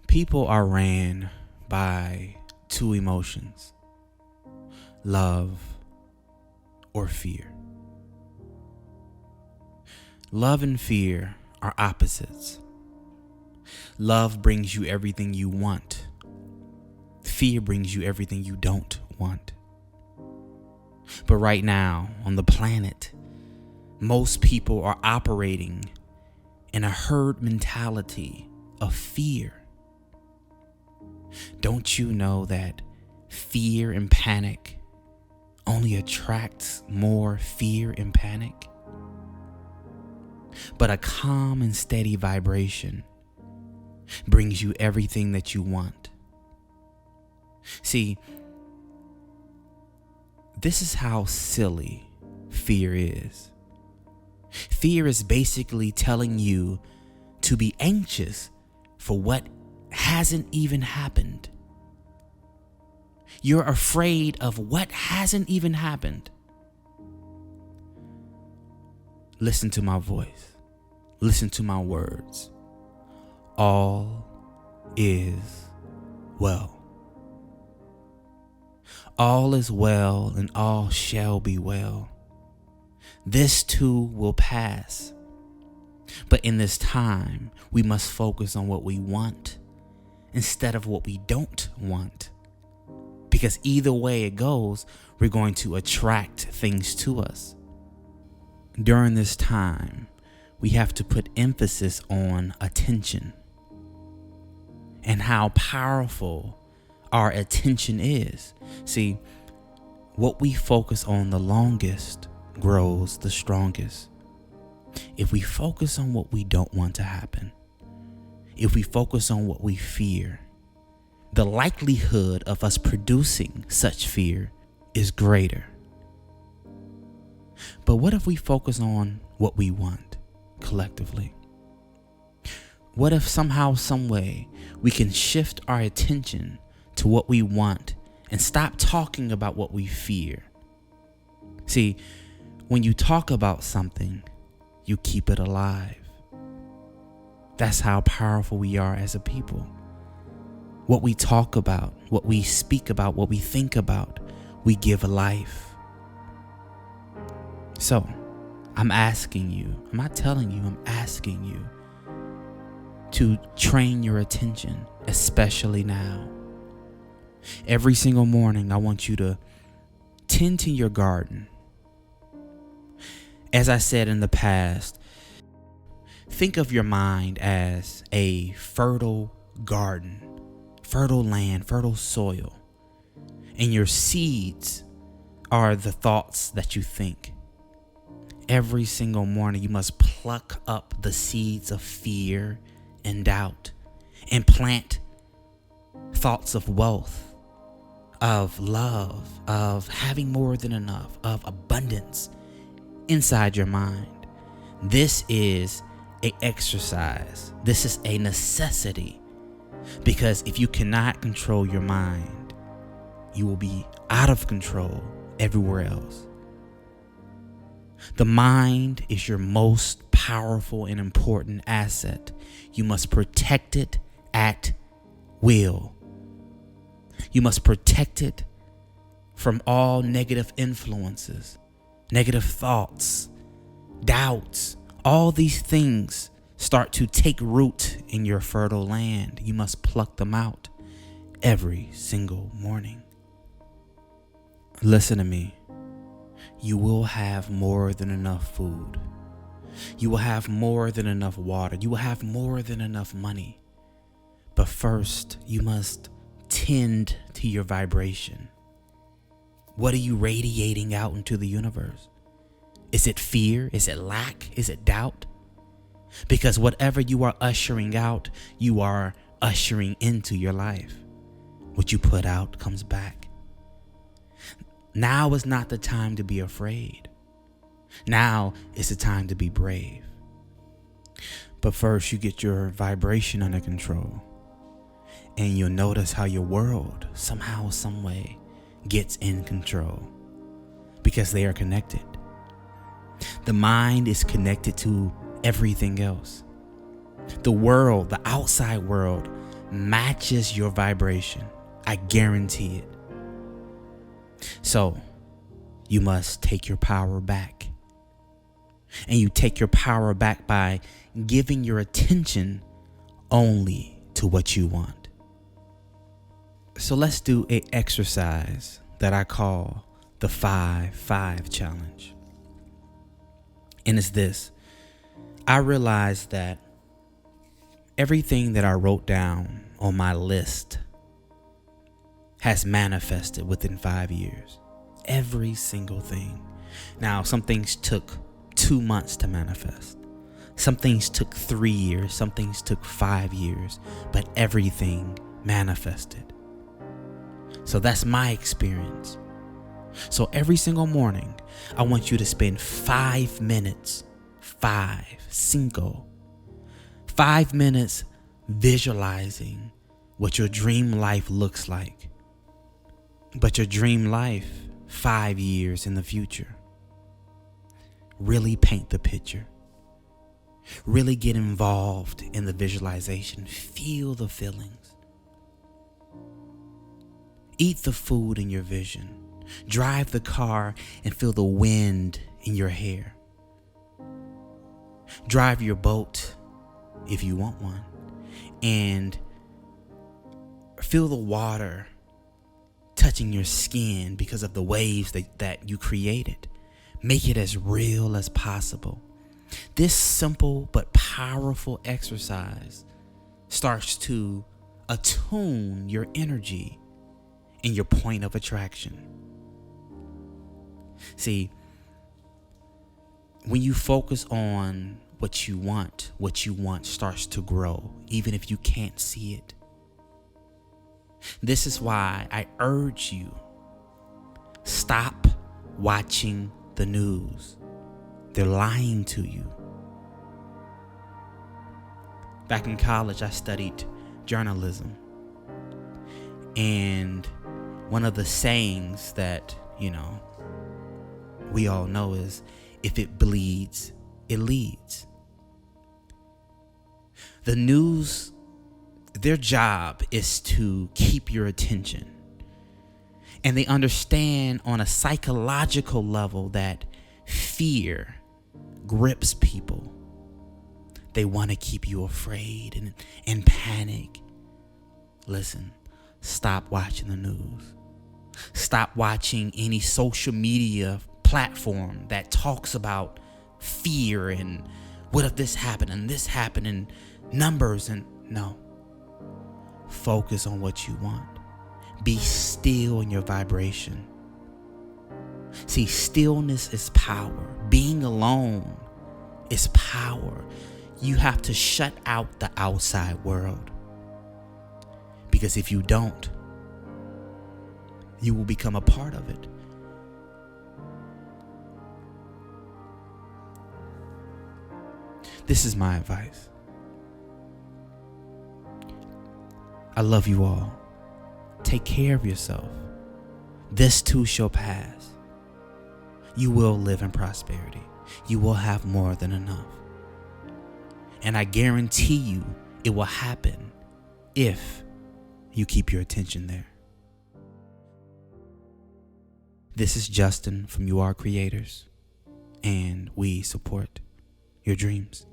People are ran by two emotions, love or fear. Love and fear are opposites. Love brings you everything you want. Fear brings you everything you don't want. But right now on the planet, most people are operating in a herd mentality of fear. Don't you know that fear and panic only attracts more fear and panic? But a calm and steady vibration brings you everything that you want. See, this is how silly fear is. Fear is basically telling you to be anxious for what hasn't even happened. You're afraid of what hasn't even happened. Listen to my voice. Listen to my words. All is well. All is well and all shall be well. This too will pass. But in this time, we must focus on what we want instead of what we don't want. Because either way it goes, we're going to attract things to us. During this time, we have to put emphasis on attention and how powerful our attention is. See, what we focus on the longest grows the strongest. If we focus on what we don't want to happen, if we focus on what we fear, the likelihood of us producing such fear is greater. But what if we focus on what we want collectively? What if somehow, some way, we can shift our attention to what we want and stop talking about what we fear? See, when you talk about something, you keep it alive. That's how powerful we are as a people. What we talk about, what we speak about, what we think about, we give a life. So, I'm asking you, I'm not telling you, I'm asking you to train your attention, especially now. Every single morning, I want you to tend to your garden. As I said in the past, think of your mind as a fertile garden, fertile land, fertile soil. And your seeds are the thoughts that you think. Every single morning, you must pluck up the seeds of fear and doubt and plant thoughts of wealth, of love, of having more than enough, of abundance inside your mind. This is an exercise. This is a necessity, because if you cannot control your mind, you will be out of control everywhere else. The mind is your most powerful and important asset. You must protect it at will. You must protect it from all negative influences, negative thoughts, doubts. All these things start to take root in your fertile land. You must pluck them out every single morning. Listen to me. You will have more than enough food. You will have more than enough water. You will have more than enough money. But first, you must tend to your vibration. What are you radiating out into the universe? Is it fear? Is it lack? Is it doubt? Because whatever you are ushering out, you are ushering into your life. What you put out comes back. Now is not the time to be afraid. Now is the time to be brave. But first, you get your vibration under control. And you'll notice how your world, somehow, some way, gets in control. Because they are connected. The mind is connected to everything else. The world, the outside world, matches your vibration. I guarantee it. So you must take your power back. And you take your power back by giving your attention only to what you want. So let's do an exercise that I call the 5-5 challenge. And it's this. I realized that everything that I wrote down on my list has manifested within 5 years. Every single thing. Now, some things took 2 months to manifest. Some things took 3 years. Some things took 5 years. But everything manifested. So that's my experience. So every single morning, I want you to spend 5 minutes, 5 minutes visualizing what your dream life looks like. But your dream life 5 years in the future. Really paint the picture. Really get involved in the visualization. Feel the feelings. Eat the food in your vision. Drive the car and feel the wind in your hair. Drive your boat if you want one, and feel the water touching your skin because of the waves that you created. Make it as real as possible. This simple but powerful exercise starts to attune your energy and your point of attraction. See, when you focus on what you want starts to grow, even if you can't see it. This is why I urge you, stop watching the news. They're lying to you. Back in college, I studied journalism. And one of the sayings that, we all know is, if it bleeds, it leads. The news, their job is to keep your attention. And they understand on a psychological level that fear grips people. They want to keep you afraid and panic. Listen, stop watching the news. Stop watching any social media platform that talks about fear and what if this happened and numbers and no. Focus on what you want. Be still in your vibration. See, stillness is power. Being alone is power. You have to shut out the outside world. Because if you don't, you will become a part of it. This is my advice. I love you all. Take care of yourself. This too shall pass. You will live in prosperity. You will have more than enough. And I guarantee you it will happen if you keep your attention there. This is Justin from YouAreCreators, and we support your dreams.